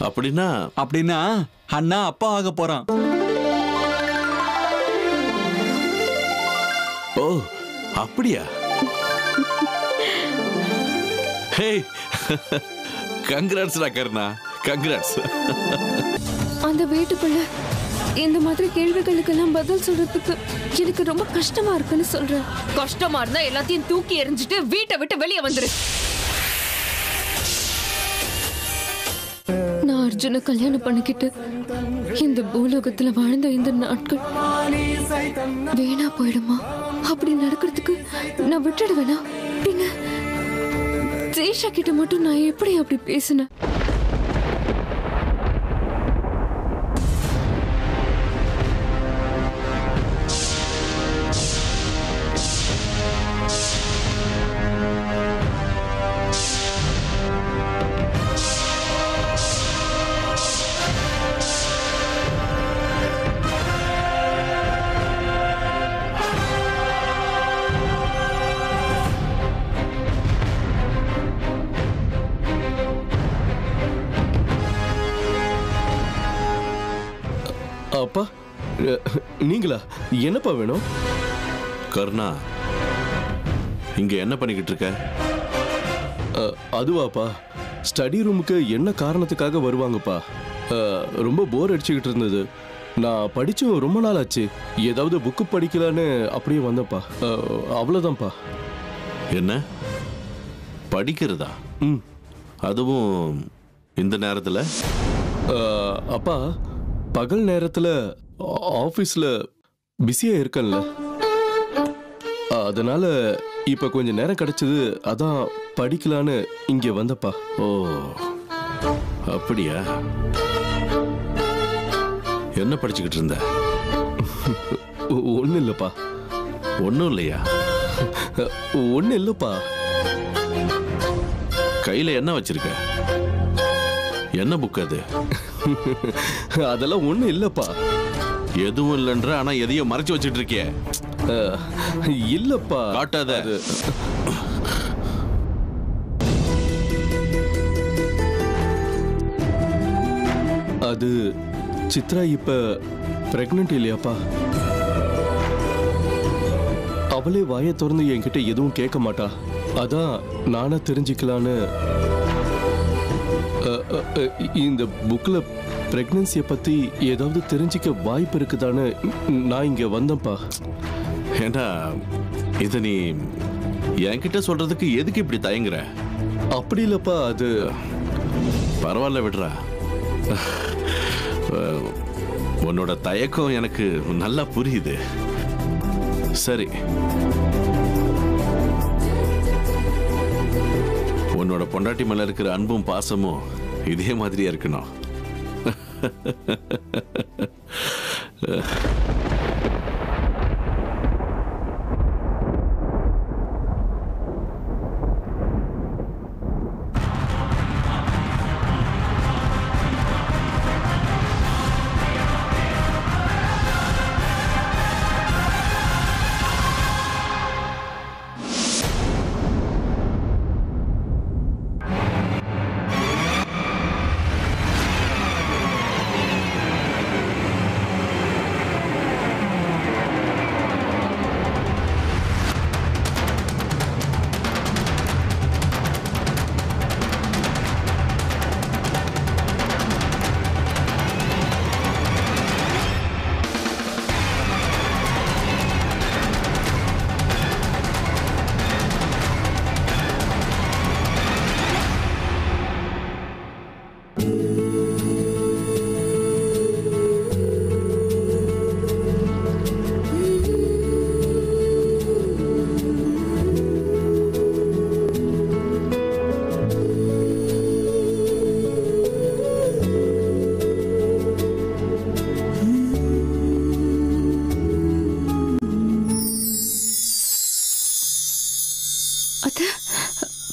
அப்படின்னா அப்படின்னா அண்ணா அப்பா ஆக போறான். ஓ அப்படியா? ஹே கங்க்ராட்ஸ்டா கர்ணா, கங்க்ராட்ஸ். அந்த வீட்டுக்குள்ள இந்த மாதிரி கேள்விகளுக்கெல்லாம் பதில் சொல்றதுக்கு எனக்கு ரொம்ப கஷ்டமா இருக்குன்னு சொல்றேன். கஷ்டமா இருந்தா எல்லாத்தையும் தூக்கி எறிஞ்சிட்டு வீட்டை விட்டு வெளியே வந்துரு. நான் அர்ஜுனை கல்யாணம் பண்ணிக்கிட்டு இந்த பூலோகத்துல வாழ்ந்த இந்த நாட்கள் வீணா போயிடுமா? அப்படி நடக்கிறதுக்கு நான் விட்டுடுவேனா? அப்படின்னு சேஷா கிட்ட மட்டும் நான் எப்படி அப்படி பேசினேன்? அப்பா நீங்களா? என்னப்பா வேணும்? கர்ணா, இங்க என்ன பண்ணிக்கிட்டு இருக்க? அதுவாப்பா, ஸ்டடி ரூமுக்கு என்ன காரணத்துக்காக வருவாங்கப்பா? ரொம்ப போர் அடிச்சுக்கிட்டு இருந்தது. நான் படிச்சும் ரொம்ப நாள் ஆச்சு. ஏதாவது புக்கு படிக்கலான்னு அப்படியே வந்தப்பா. அவ்வளோதான்ப்பா. என்ன படிக்கிறதா? ம். அதுவும் இந்த நேரத்தில்? அப்பா, பகல் நேரத்தில் ஆஃபீஸில் பிஸியாக இருக்கேன்ல, அதனால இப்போ கொஞ்சம் நேரம் கிடைச்சது, அதான் படிக்கலான்னு இங்கே வந்தப்பா. ஓ அப்படியா? என்ன படிச்சுக்கிட்டு இருந்த? ஒன்றும் இல்லைப்பா. ஒன்றும் இல்லையா? ஒன்றும் இல்லைப்பா. கையில் என்ன வச்சிருக்க? என்ன புக் அது? அதெல்லாம் ஒன்றும் இல்லைப்பா. எதுவும் இல்லைன்ற, ஆனா எதையும் மறைச்சு வச்சுட்டு இருக்கிய. இல்லப்பா. காட்டாத. அது சித்ரா இப்ப பிரெக்னன்ட் இல்லையாப்பா? அவளே வாயை திறந்து என்கிட்ட எதுவும் கேட்க மாட்டா. அதான் நானா தெரிஞ்சுக்கலான்னு இந்த புக்ல பிரெக்னன்சியை பத்தி ஏதாவது தெரிஞ்சுக்க வாய்ப்பு இருக்குதான்னு நான் இங்க வந்தேன்ப்பா. ஏண்டா, இத நீ என்கிட்ட சொல்றதுக்கு எதுக்கு இப்படி தயங்குற? அப்படி இல்லப்பா. அது பரவாயில்ல, விடுறா. உன்னோட தயக்கம் எனக்கு நல்லா புரியுது. சரி, உன்னோட பொண்டாட்டி மேல இருக்கிற அன்பும் பாசமும் இதே மாதிரியா இருக்கணும்.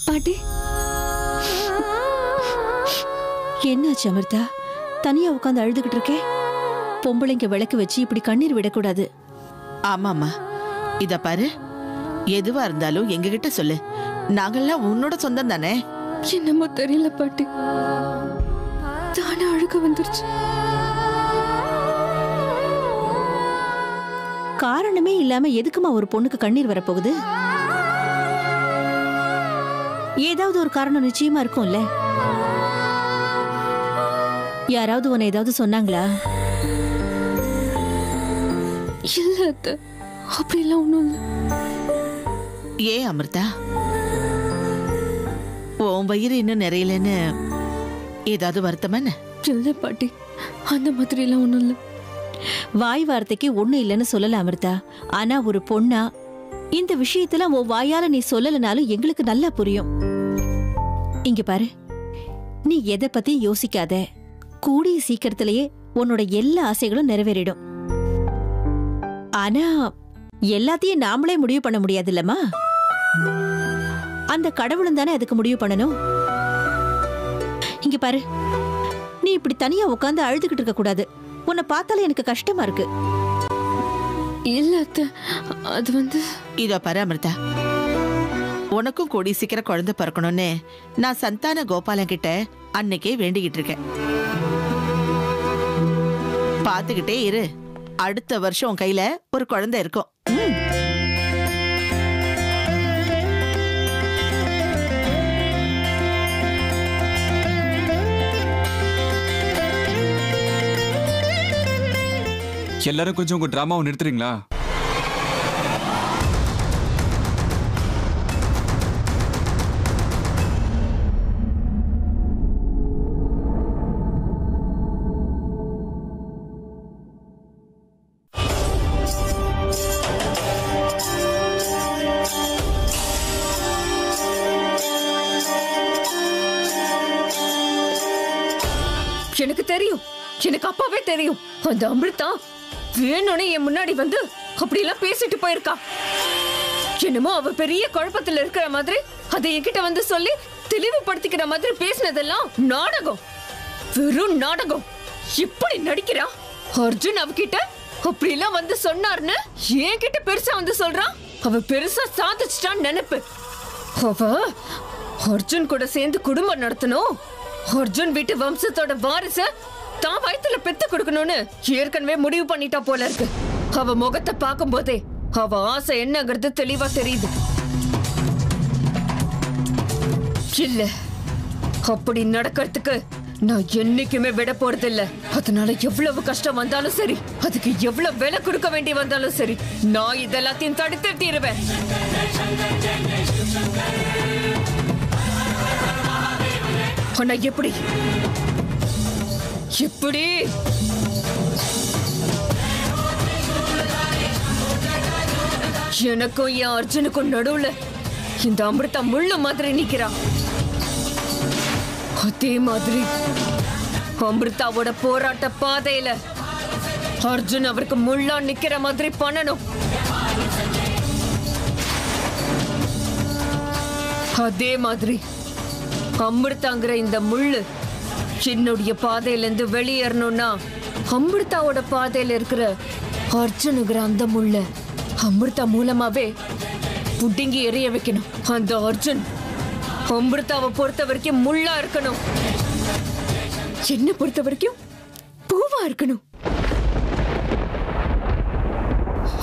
பாட்டி, என்னாச்சு அமிர்தா? தனியா உட்காந்து அழுதுகிட்டு இருக்கே? பொம்பளைங்க விளக்கு வச்சு இப்படி கண்ணீர் விடக்கூடாது. ஆமாமா, இத பாரு, எதுவா இருந்தாலும் எங்ககிட்ட சொல்லு. நாங்கெல்லாம் உன்னோட சொந்தம் தானே. என்னமோ தெரியல பாட்டி, தானே அழுக வந்துருச்சு. காரணமே இல்லாம எதுக்குமா ஒரு பொண்ணுக்கு கண்ணீர் வரப்போகுது? ஏதாவது ஒரு காரணம் நிச்சயமா இருக்கும்ல. யாராவது உன்னை ஏதாவது சொன்னாங்களா? இல்ல அத்தை, அப்படிலாம் ஒண்ணும் இல்ல. ஏன் அமிர்தா, உன் வயிறு இன்னும் நிறையலன்னு ஏதாவது வருத்தமா என்ன? இல்ல பாட்டி, அந்த மாதிரி எல்லாம் ஒண்ணும் இல்ல. வாய் வார்த்தைக்கு ஒண்ணு இல்லைன்னு சொல்லல அமிர்தா. ஆனா ஒரு பொண்ணா இந்த விஷயத்துல உன் வாயால நீ சொல்லலனாலும் எங்களுக்கு நல்லா புரியும். இங்க பாரு, நீ எதை பத்தி யோசிக்காத. கூடிய சீக்கிரத்திலேயே உன்னோட எல்லா ஆசைகளும் நிறைவேறிடும். ஆனா எல்லாத்தையும் நாமளே முடிவு பண்ண முடியாது இல்லம்மா. அந்த கடவுளும் தானே அதுக்கு முடிவு பண்ணணும். இங்க பாரு, நீ இப்படி தனியா உட்காந்து அழுதுகிட்டு இருக்க கூடாது. உன்னை பார்த்தாலே எனக்கு கஷ்டமா இருக்கு. இல்ல அத்தை, அது வந்து இதோ பாரு அமிர்தா, உனக்கும் கூடி சீக்கிரம் குழந்தை பிறக்கணும்னு நான் சந்தான கோபாலன் கிட்ட அன்னைக்கே வேண்டிக்கிட்டு இருக்கேன். பாத்துக்கிட்டே இரு, அடுத்த வருஷம் உன் கையில ஒரு குழந்தை இருக்கும். எல்லாரும் கொஞ்சம் உங்க டிராமாவை நிறுத்துறீங்களா? எனக்கு தெரியும், எனக்கு அப்பாவே தெரியும். அந்த அமிர்தா வேணும்னே என் முன்னாடி வந்து அப்படி எல்லாம் பேசிட்டு போயிருக்கா. என்னமோ அவ பெரிய குழப்பத்துல இருக்கிற மாதிரி அதை என்கிட்ட வந்து சொல்லி தெளிவுபடுத்திக்கிற மாதிரி பேசினதெல்லாம் நாடகம், வெறும் நாடகம். இப்படி நடிக்கிறா. அர்ஜுன் அவகிட்ட அப்படி எல்லாம் வந்து சொன்னார்னு என்கிட்ட பெருசா வந்து சொல்றான். அவ பெருசா சாதிச்சிட்டான்னு நினைப்பு. அவ அர்ஜுன் கூட சேர்ந்து குடும்பம் நடத்தணும், அர்ஜுன் வீட்டு வம்சத்தோட வாரிச தான் வயித்துல பெத்து கொடுக்கணும்னு ஏற்கனவே முடிவு பண்ணிட்டா போல இருக்கு. அவ முகத்தை பார்க்கும் போதே அவ ஆசை என்னங்கிறது தெளிவா தெரியுது. இல்ல, அப்படி நடக்கிறதுக்கு நான் என்னைக்குமே விட போறது இல்ல. அதனால எவ்வளவு கஷ்டம் வந்தாலும் சரி, அதுக்கு எவ்வளவு விலை கொடுக்க வேண்டி வந்தாலும் சரி, நான் இதெல்லாத்தையும் தடுத்து தீருவேன். ஆனா எப்படி எப்படி எனக்கும் என் அர்ஜுனுக்கும் நடுவுல இந்த அமிர்தா முள்ளு மாதிரி நிக்கிறா. அதே மாதிரி அமிர்தாவோட போராட்ட பாதையில அர்ஜுன் அவருக்கு முள்ளா நிக்கிற மாதிரி பண்ணணும். அதே மாதிரி அமிர்தாங்கிற இந்த முள்ளு என்னுடைய பாதையில இருந்து வெளியேறணும்னா அமிர்தாவோட பாதையில இருக்கிற அர்ஜுனுங்கிற அந்த முள்ள அமிர்தா மூலமாவே புடுங்கி எறிய வைக்கணும். அந்த அர்ஜுன் அமிர்தாவை பொறுத்த வரைக்கும் முள்ளா இருக்கணும், என்ன பொறுத்த வரைக்கும் பூவா இருக்கணும்.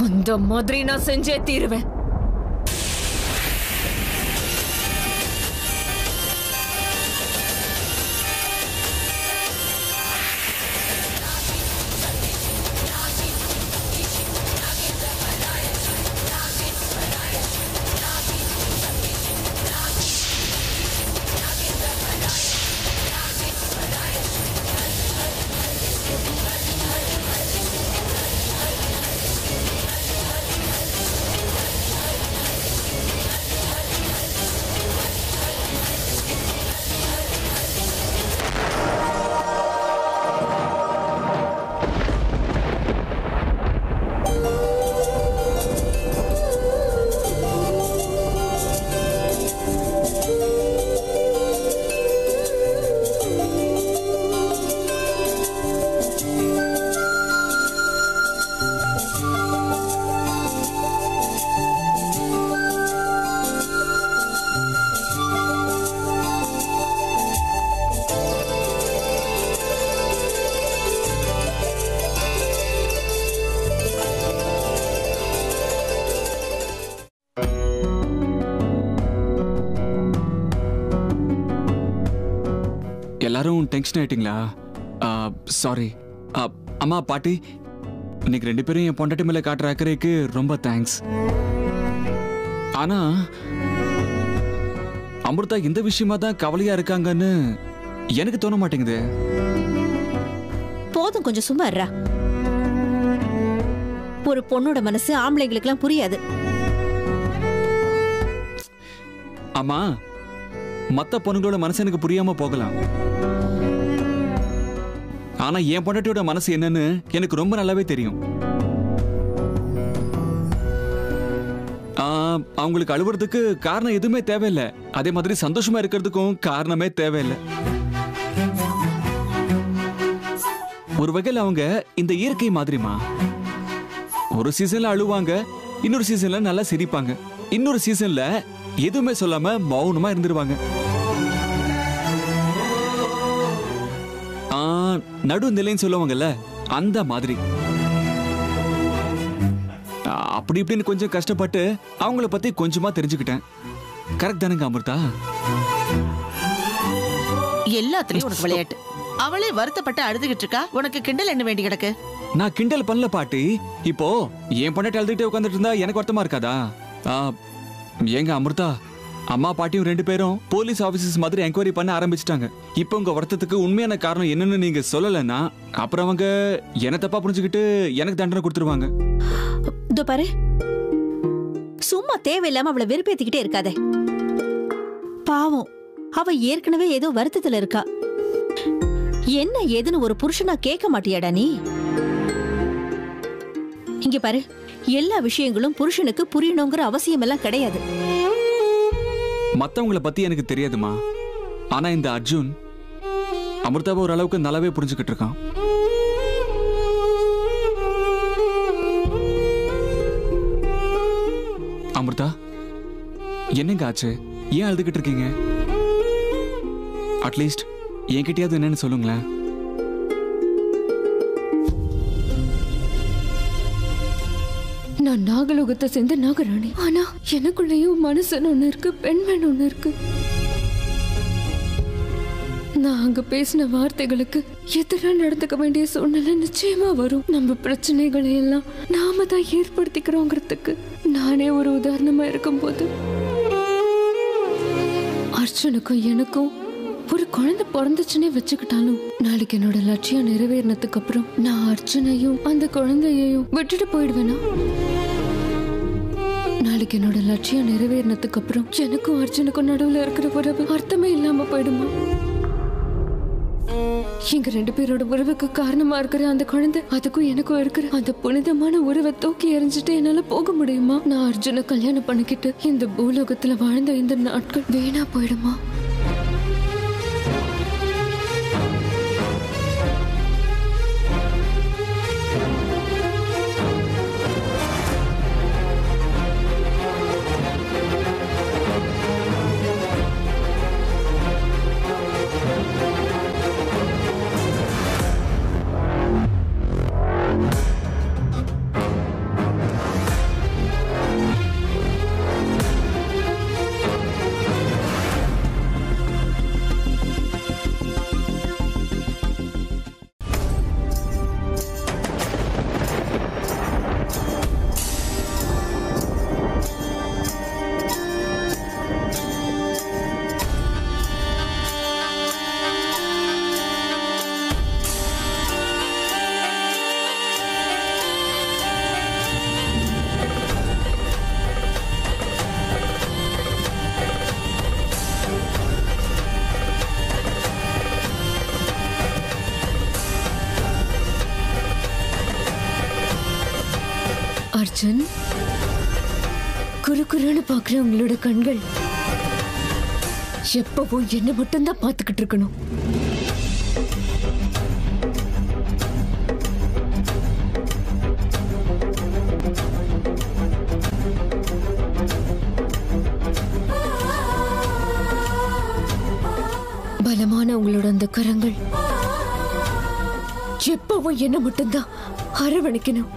அந்த மாதிரி நான் செஞ்சே தீருவேன். எல்லாரும் டென்ஷன் ஆயிட்டீங்களா? சாரி. அம்மா பாட்டி, இன்னைக்கு 2 பேரும் என் பொண்டாட்டி மேல காட்டுற அக்கறைக்கு ரொம்ப தேங்க்ஸ். ஆனா அமிர்தா இந்த விஷயமா தான் கவலையா இருக்காங்கன்னு எனக்கு தோண மாட்டேங்குது. போதும், கொஞ்சம் சும்மா இருடா. ஒரு பொண்ணோட மனசு ஆம்பளைங்களுக்கெல்லாம் புரியாது. அம்மா, மத்த பொண்ணுங்களோட மனசு எனக்கு புரியாம போகலாம். ஆனா என் பொண்டாட்டியோட மனசு என்னன்னு எனக்கு ரொம்ப நல்லாவே தெரியும். அவங்களுக்கு அழுவுறதுக்கு காரணம் எதுவுமே தேவையில்லை. அதே மாதிரி சந்தோஷமா இருக்கிறதுக்கும் காரணமே தேவையில்லை. ஒரு வகையில் அவங்க இந்த இயற்கை மாதிரிமா. ஒரு சீசன்ல அழுவாங்க, இன்னொரு சீசன்ல நல்லா சிரிப்பாங்க, இன்னொரு சீசன்ல எதுவுமே சொல்லாம மௌனமா இருந்துருவாங்க. நடுநிலைன்னு சொல்லுவாங்கல்ல, அந்த மாதிரி. அப்படி இப்படின்னு கொஞ்சம் கஷ்டப்பட்டு அவங்கள பத்தி கொஞ்சமா தெரிஞ்சுக்கிட்டேன். கரெக்ட் தானுங்க அமிர்தா? எல்லாத்துலயும் உனக்கு விளையாட்டு. அவளே வருத்தப்பட்டு அழுதுகிட்டு இருக்கா, உனக்கு கிண்டல் என்ன வேண்டி கிடக்கு? நான் கிண்டல் பண்ணல பாட்டி. இப்போ என் பொண்டாட்டி அழுதுகிட்டே உட்காந்துட்டு இருந்தா எனக்கு வருத்தமா இருக்காதா? ஏங்க அமிர்தா, அம்மா பாட்டியும் 2 பேரும் போலீஸ் ஆபீசர்ஸ் மாதிரி என்கொயரி பண்ண ஆரம்பிச்சிட்டாங்க. இப்போ உங்க வருத்தத்துக்கு உண்மையான காரணம் என்னன்னு நீங்க சொல்லலைன்னா அப்புறம் அவங்க என்ன தப்பா புரிஞ்சுக்கிட்டு எனக்கு தண்டனை கொடுத்துருவாங்க. இதோ பாரு, சும்மா தேவையில்லாம அவளை வெறுப்பேத்திக்கிட்டே இருக்காதே. பாவம், அவ ஏற்கனவே ஏதோ வருத்தத்துல இருக்கா. என்ன ஏதுன்னு ஒரு புருஷனா கேட்க மாட்டியாடா நீ? இங்க பாரு, எல்லா விஷயங்களும் புருஷனுக்கு புரியணுங்கிற அவசியம் எல்லாம் கிடையாது. மத்தவங்கள பத்தி எனக்கு தெரியாதுமா. ஆனா இந்த அர்ஜுன் அமிர்தாவை ஓரளவுக்கு நல்லாவே புரிஞ்சுக்கிட்டு இருக்கான். அமிர்தா, என்னங்க ஆச்சு? ஏன் அழுதுகிட்டு இருக்கீங்க? அட்லீஸ்ட் என்கிட்டயாவது என்னன்னு சொல்லுங்களேன். நான் நாகலோகத்தை சேர்ந்த நாகராணி. ஆனா எனக்குள்ளேயும் மனசுன்னு ஒண்ணு இருக்கு, பெண்மண் ஒண்ணு இருக்கு. நான் அங்க பேசின வார்த்தைகளுக்கு எதிராக நடந்துக்க வேண்டிய சூழ்நிலை நிச்சயமா வரும். நம்ம பிரச்சனைகளை எல்லாம் நாம தான் ஏற்படுத்திக்கிறோங்கிறதுக்கு நானே ஒரு உதாரணமா இருக்கும்போது, அர்ஜுனுக்கும் எனக்கும் ஒரு குழந்தை பிறந்துச்சுன்னே வச்சுக்கிட்டாலும், நாளைக்கு என்னோட லட்சியம் நிறைவேறினதுக்கு அப்புறம் நான் அர்ஜுனையும் அந்த குழந்தையையும் விட்டுட்டு போயிடுவேனா? நாளைக்கு என்னோட லட்சியம் நிறைவேறினதுக்கு அப்புறம் எனக்கும் அர்ஜுனுக்கும் நடுவுல இருக்கிற உறவு அர்த்தமே இல்லாம போயிடுமா? எங்க 2 பேரோட உறவுக்கு காரணமா இருக்கிற அந்த குழந்தை, அதுக்கும் எனக்கும் இருக்கிற அந்த புனிதமான உறவை தூக்கி எறிஞ்சிட்டு என்னால போக முடியுமா? நான் அர்ஜுனை கல்யாணம் பண்ணிக்கிட்டு இந்த பூலோகத்துல வாழ்ந்த இந்த நாட்கள் வீணா போயிடுமா? அர்ஜுன், குறுகுறுன்னு பாக்குற உங்களோட கண்கள் எப்பவும் என்ன மட்டும்தான் பார்த்துக்கிட்டு இருக்கணும். பலமான உங்களோட அந்த கரங்கள் எப்பவும் என்ன மட்டும்தான் அரவணைக்கணும்.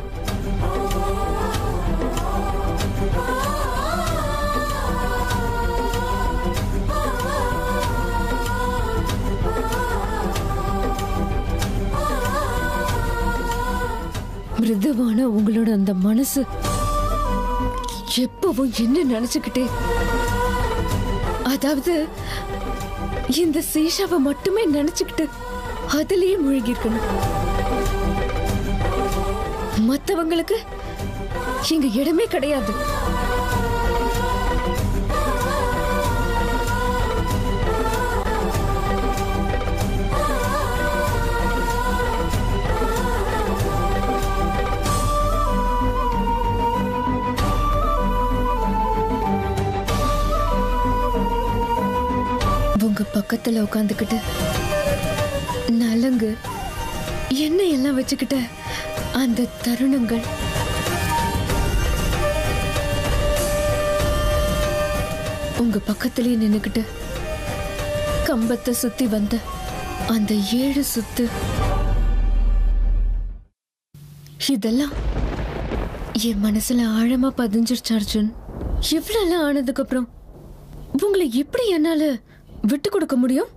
மிருதுவான உங்களோட அந்த மனசு எப்பவும் என்ன நினைச்சுக்கிட்டே, அதாவது இந்த சேஷாவை மட்டுமே நினைச்சுக்கிட்டு அதுலயே மூழ்கி இருக்கணும். மத்தவங்களுக்கு இங்க இடமே கிடையாது. உங்க பக்கத்துல உட்காந்துக்கிட்டு நலங்கு எண்ணெய் எல்லாம் வச்சுக்கிட்ட அந்த தருணங்கள், உங்க பக்கத்திலேயே நின்னுக்கிட்டு கம்பத்தை சுத்தி வந்த அந்த 7 சுத்து, இதெல்லாம் என் மனசுல ஆழமா பதிஞ்சிருச்சு அர்ஜுன். இவ்வளவு ஆனதுக்கு அப்புறம் உங்களை எப்படி என்னால விட்டு கொடுக்க முடியும்?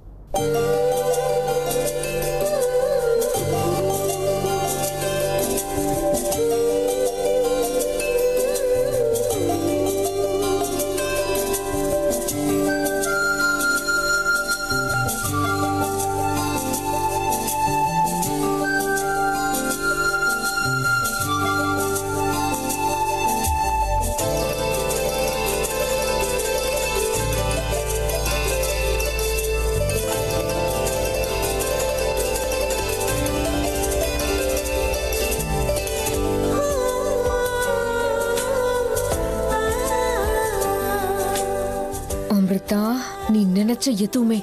அமிர்தா, நீ நினைச்ச எதுவுமே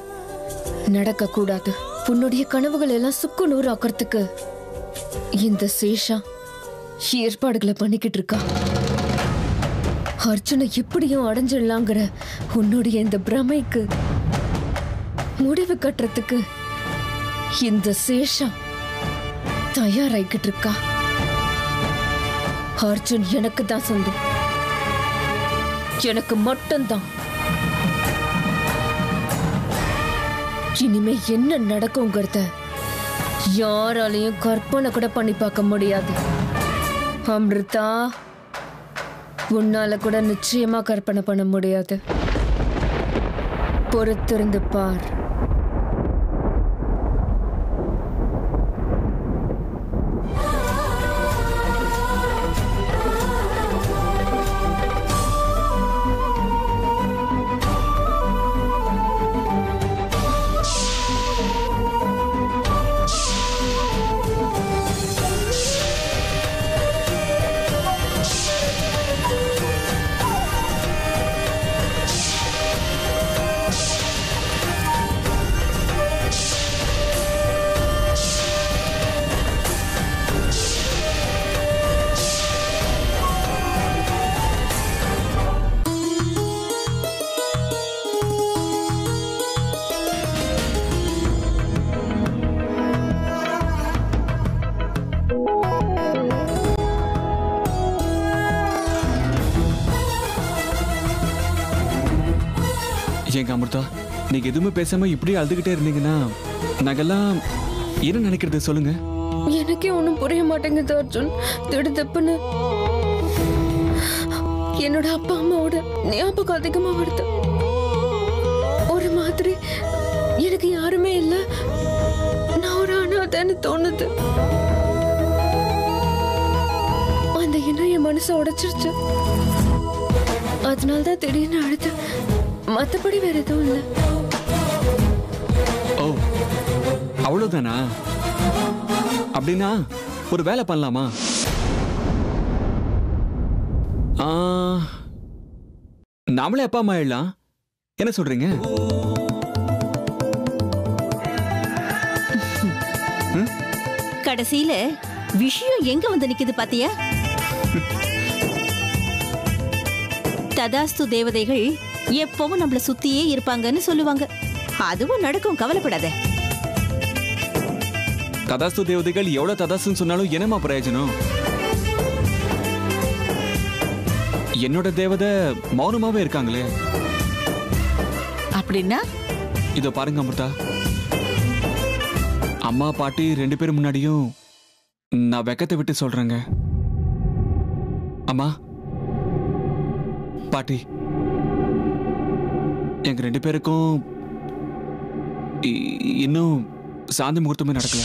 நடக்க கூடாது. உன்னுடைய கனவுகள் எல்லாம் சுக்கு நூறு ஆக்கிறதுக்கு இந்த சேஷா ஏற்பாடுகளை பண்ணிக்கிட்டு இருக்கா. அர்ஜுனை எப்படியும் அடைஞ்சிடலாங்கிற உன்னுடைய இந்த பிரமைக்கு முடிவு கட்டுறதுக்கு இந்த சேஷா தயாராகிக்கிட்டு இருக்கா. அர்ஜுன் எனக்கு தான் சொந்தம், எனக்கு மட்டும்தான். இனிமே என்ன நடக்குங்கிறத யாராலையும் கற்பனை கூட பண்ணி பார்க்க முடியாது. அமிர்தா, உன்னால கூட நிச்சயமா கற்பனை பண்ண முடியாது. பொறுத்திருந்து பார். ஏங்க அமிர்தா, நீங்க எதுவுமே பேசாம இப்படியே அழுதுகிட்டே இருந்தீங்கன்னா நாங்கெல்லாம் என்ன நினைக்கிறது சொல்லுங்க. எனக்கே ஒன்றும் புரிய மாட்டேங்குது அர்ஜுன். திடுதப்புன்னு என்னோட அப்பா அம்மாவோட ஞாபகம் அதிகமா வருது. ஒரு மாதிரி எனக்கு யாருமே இல்லை, நான் ஒரு அனாதைன்னு தோணுது. அந்த எண்ணம் என் மனசை உடைச்சிருச்சு. அதனால்தான் திடீர்னு அழுது. மத்தபடி வேற எதுவும் இல்லை. ஓ, அவ்வளவுதானா? அப்படின்னா ஒரு வேலை பண்ணலாமா? நாமளே அப்பா அம்மா எல்லாம் என்ன சொல்றீங்க? கடைசியில விஷயம் எங்க வந்து நிக்குது பாத்தியா? ததாஸ்து தேவதைகள் எப்பவும் நம்மள சுத்தியே இருப்பாங்கன்னு சொல்லுவாங்க. அதுவும் நடக்கும், கவலைப்படாத. ததாஸ்து தேவதைகள் எவ்வளவு ததாஸ்துன்னு சொன்னாலும் என்னமா பிரயோஜனம்? என்னோட தேவதை மௌனமாவே இருக்காங்களே. அப்படின்னா இதோ பாருங்க அமிர்தா, அம்மா பாட்டி 2 பேரும் முன்னாடியும் நான் வெக்கத்தை விட்டு சொல்றேங்க, அம்மா பாட்டி எங்க 2 பேருக்கும் இன்னும் சாந்தி முகூர்த்தமே நடக்கல.